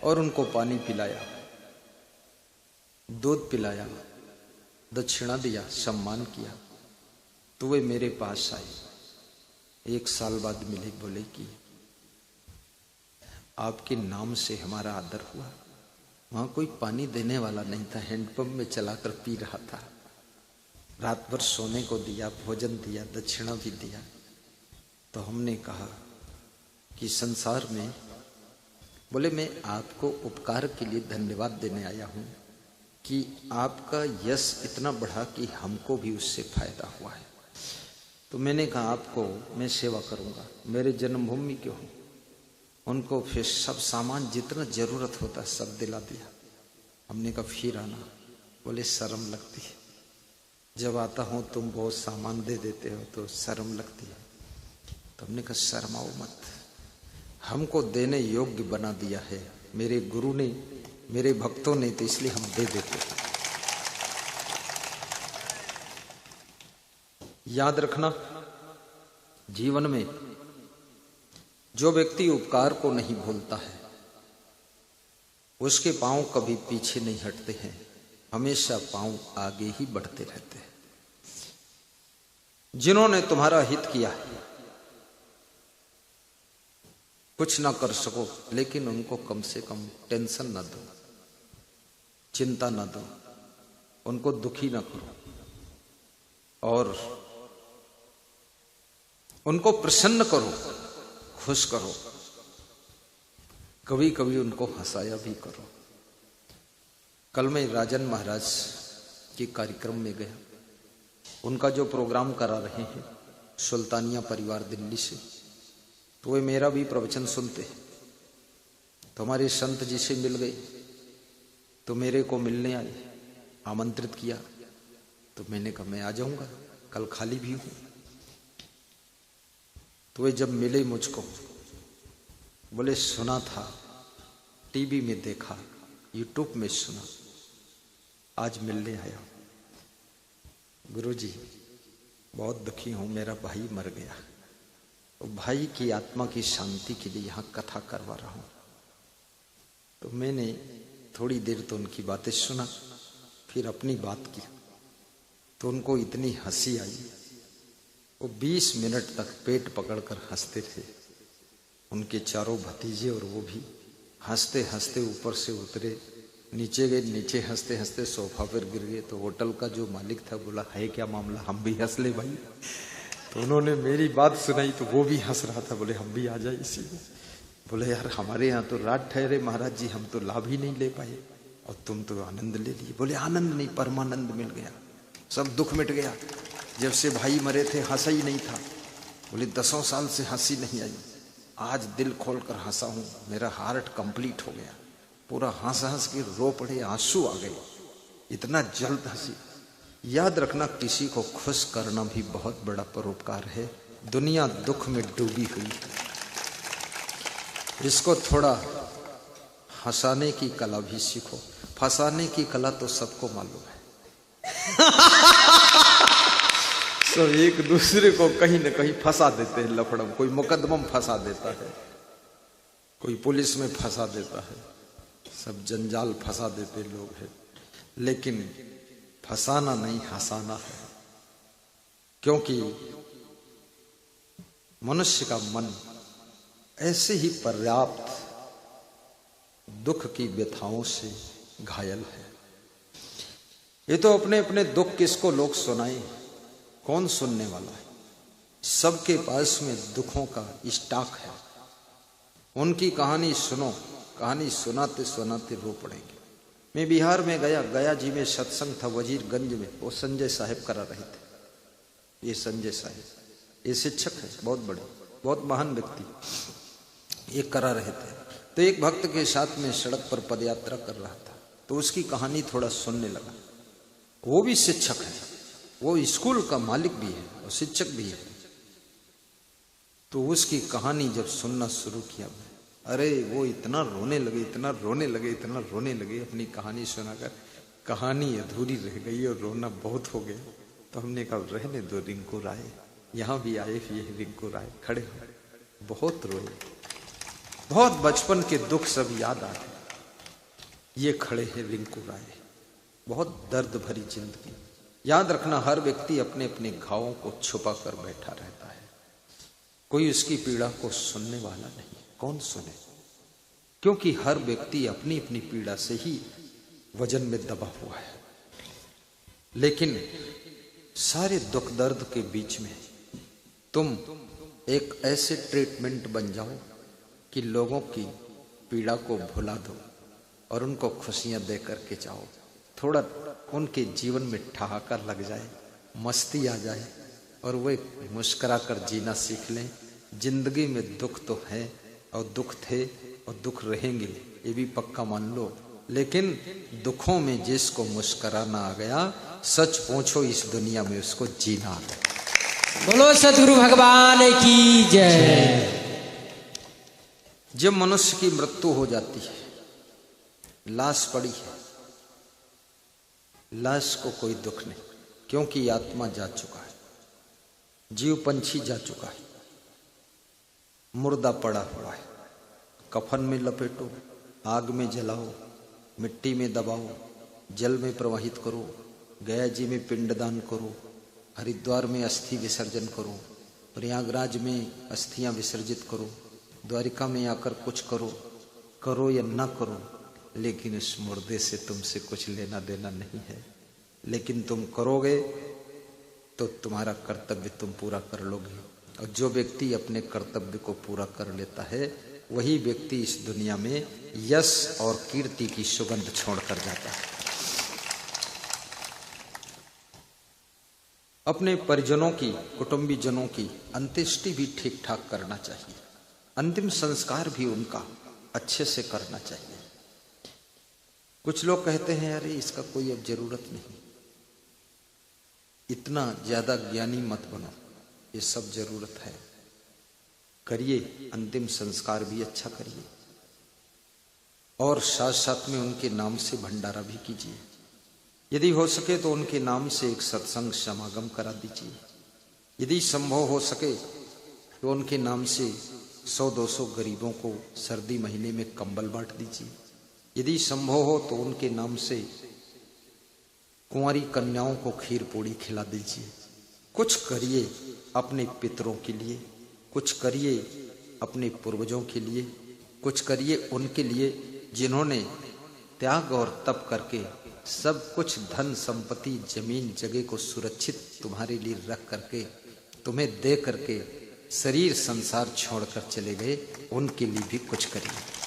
और उनको पानी पिलाया, दूध पिलाया, दक्षिणा दिया, सम्मान किया। तो वे मेरे पास आए। 1 साल बाद मिले, बोले कि आपके नाम से हमारा आदर हुआ। वहां कोई पानी देने वाला नहीं था, हैंडपंप में चलाकर पी रहा था। रात भर सोने को दिया, भोजन दिया, दक्षिणा भी दिया। तो हमने कहा कि संसार में, बोले मैं आपको उपकार के लिए धन्यवाद देने आया हूं कि आपका यश इतना बढ़ा कि हमको भी उससे फायदा हुआ है। तो मैंने कहा आपको मैं सेवा करूंगा, मेरे जन्मभूमि के हो। उनको फिर सब सामान जितना जरूरत होता सब दिला दिया। हमने कहा फिर आना। बोले शर्म लगती है, जब आता हूं तुम बहुत सामान दे देते हो तो शर्म लगती है। तो हमने कहा शर्माओ मत, हमको देने योग्य बना दिया है मेरे गुरु ने, मेरे भक्तों ने, तो इसलिए हम दे देते हैं। याद रखना, जीवन में जो व्यक्ति उपकार को नहीं भूलता है उसके पांव कभी पीछे नहीं हटते हैं, हमेशा पांव आगे ही बढ़ते रहते हैं। जिन्होंने तुम्हारा हित किया, कुछ ना कर सको लेकिन उनको कम से कम टेंशन ना दो, चिंता ना दो, उनको दुखी ना करो और उनको प्रसन्न करो, खुश करो। कभी कभी उनको हंसाया भी करो। कल मैं राजन महाराज के कार्यक्रम में गया, उनका जो प्रोग्राम करा रहे हैं सुल्तानिया परिवार दिल्ली से, तो वे मेरा भी प्रवचन सुनते हैं। तो हमारे संत जी से मिल गए, तो मेरे को मिलने आए, आमंत्रित किया। तो मैंने कहा मैं आ जाऊंगा, कल खाली भी हूं। तो वे जब मिले मुझको, बोले सुना था, टीवी में देखा, यूट्यूब में सुना, आज मिलने आया। गुरुजी बहुत दुखी हूं, मेरा भाई मर गया। तो भाई की आत्मा की शांति के लिए यहां कथा करवा रहा हूं। तो मैंने थोड़ी देर तो उनकी बातें सुना, फिर अपनी बात की। तो उनको इतनी हंसी आई, वो 20 मिनट तक पेट पकड़कर हंसते थे। उनके चारों भतीजे और वो भी हंसते हंसते ऊपर से उतरे, नीचे गए, नीचे हंसते हंसते सोफा पर गिर गए। तो होटल का जो मालिक था बोला है क्या मामला, हम भी हंस ले भाई। तो उन्होंने मेरी बात सुनाई तो वो भी हंस रहा था, बोले हम भी आ जाए इसी में। बोले यार हमारे यहाँ तो रात ठहरे महाराज जी, हम तो लाभ ही नहीं ले पाए और तुम तो आनंद ले लिए। बोले आनंद नहीं, परमानंद मिल गया, सब दुख मिट गया। जब से भाई मरे थे हंसा ही नहीं था। बोले 10 साल से हंसी नहीं आई, आज दिल खोल कर हंसा हूं, मेरा हार्ट कंप्लीट हो गया। पूरा हंस हंस के रो पड़े, आंसू आ गए, इतना जल्द हंसी। याद रखना, किसी को खुश करना भी बहुत बड़ा परोपकार है। दुनिया दुख में डूबी हुई है, इसको थोड़ा हंसाने की कला भी सीखो। फंसाने की कला तो सबको मालूम है। सब एक दूसरे को कहीं न कहीं फंसा देते हैं लफड़म। कोई मुकदमा में फंसा देता है, कोई पुलिस में फंसा देता है, सब जंजाल फंसा देते लोग हैं। लेकिन फंसाना नहीं, हंसाना है। क्योंकि मनुष्य का मन ऐसे ही पर्याप्त दुख की व्यथाओं से घायल है। ये तो अपने अपने दुख किसको लोग सुनाए, कौन सुनने वाला है। सबके पास में दुखों का स्टॉक है। उनकी कहानी सुनो, कहानी सुनाते सुनाते रो पड़ेंगे। मैं बिहार में गया, गया जी में सत्संग था वजीरगंज में, वो संजय साहब करा रहे थे। ये संजय साहब, ये शिक्षक है, बहुत बड़े, बहुत महान व्यक्ति, ये करा रहे थे। तो एक भक्त के साथ में सड़क पर पदयात्रा कर रहा था, तो उसकी कहानी थोड़ा सुनने लगा। वो भी शिक्षक है, वो स्कूल का मालिक भी है और शिक्षक भी है। तो उसकी कहानी जब सुनना शुरू किया, अरे वो इतना रोने लगे, इतना रोने लगे, इतना रोने लगे। अपनी कहानी सुनाकर कहानी अधूरी रह गई और रोना बहुत हो गया। तो हमने कहा रहने दो रिंकू राय, यहाँ भी आए, ये रिंकू राय खड़े हो, बहुत रोए, बहुत बचपन के दुख सब याद आ गए। ये खड़े हैं रिंकू राय। बहुत दर्द भरी जिंदगी। याद रखना, हर व्यक्ति अपने अपने घावों को छुपा कर बैठा रहता है। कोई उसकी पीड़ा को सुनने वाला नहीं। कौन सुने? क्योंकि हर व्यक्ति अपनी अपनी पीड़ा से ही वजन में दबा हुआ है। लेकिन सारे दुख दर्द के बीच में तुम एक ऐसे ट्रीटमेंट बन जाओ कि लोगों की पीड़ा को भुला दो और उनको खुशियां दे करके जाओ। थोड़ा उनके जीवन में ठहाका लग जाए, मस्ती आ जाए और वे मुस्कुरा कर जीना सीख लें। जिंदगी में दुख तो है और दुख थे और दुख रहेंगे, ये भी पक्का मान लो। लेकिन दुखों में जिसको मुस्कुराना आ गया, सच पूछो इस दुनिया में उसको जीना आ गया। बोलो सतगुरु भगवान की जय। जब मनुष्य की मृत्यु हो जाती है, लाश पड़ी है, लाश को कोई दुख नहीं, क्योंकि आत्मा जा चुका है, जीव पंछी जा चुका है, मुर्दा पड़ा हुआ है। कफन में लपेटो, आग में जलाओ, मिट्टी में दबाओ, जल में प्रवाहित करो, गया जी में पिंडदान करो, हरिद्वार में अस्थि विसर्जन करो, प्रयागराज में अस्थियां विसर्जित करो, द्वारिका में आकर कुछ करो, करो या ना करो, लेकिन उस मुर्दे से तुमसे कुछ लेना देना नहीं है। लेकिन तुम करोगे तो तुम्हारा कर्तव्य तुम पूरा कर लोगे। और जो व्यक्ति अपने कर्तव्य को पूरा कर लेता है, वही व्यक्ति इस दुनिया में यश और कीर्ति की सुगंध छोड़कर जाता है। अपने परिजनों की, कुटुंबीजनों की अंत्येष्टि भी ठीक ठाक करना चाहिए। अंतिम संस्कार भी उनका अच्छे से करना चाहिए। कुछ लोग कहते हैं अरे इसका कोई अब जरूरत नहीं, इतना ज्यादा ज्ञानी मत बनो, ये सब जरूरत है। करिए, अंतिम संस्कार भी अच्छा करिए और साथ साथ में उनके नाम से भंडारा भी कीजिए। यदि हो सके तो उनके नाम से एक सत्संग समागम करा दीजिए। यदि संभव हो सके तो उनके नाम से 100-200 गरीबों को सर्दी महीने में कंबल बांट दीजिए। यदि संभव हो तो उनके नाम से कुंवारी कन्याओं को खीर पूड़ी खिला दीजिए। कुछ करिए अपने पितरों के लिए, कुछ करिए अपने पूर्वजों के लिए, कुछ करिए उनके लिए जिन्होंने त्याग और तप करके सब कुछ धन संपत्ति जमीन जगह को सुरक्षित तुम्हारे लिए रख करके, तुम्हें दे करके शरीर संसार छोड़कर चले गए। उनके लिए भी कुछ करिए।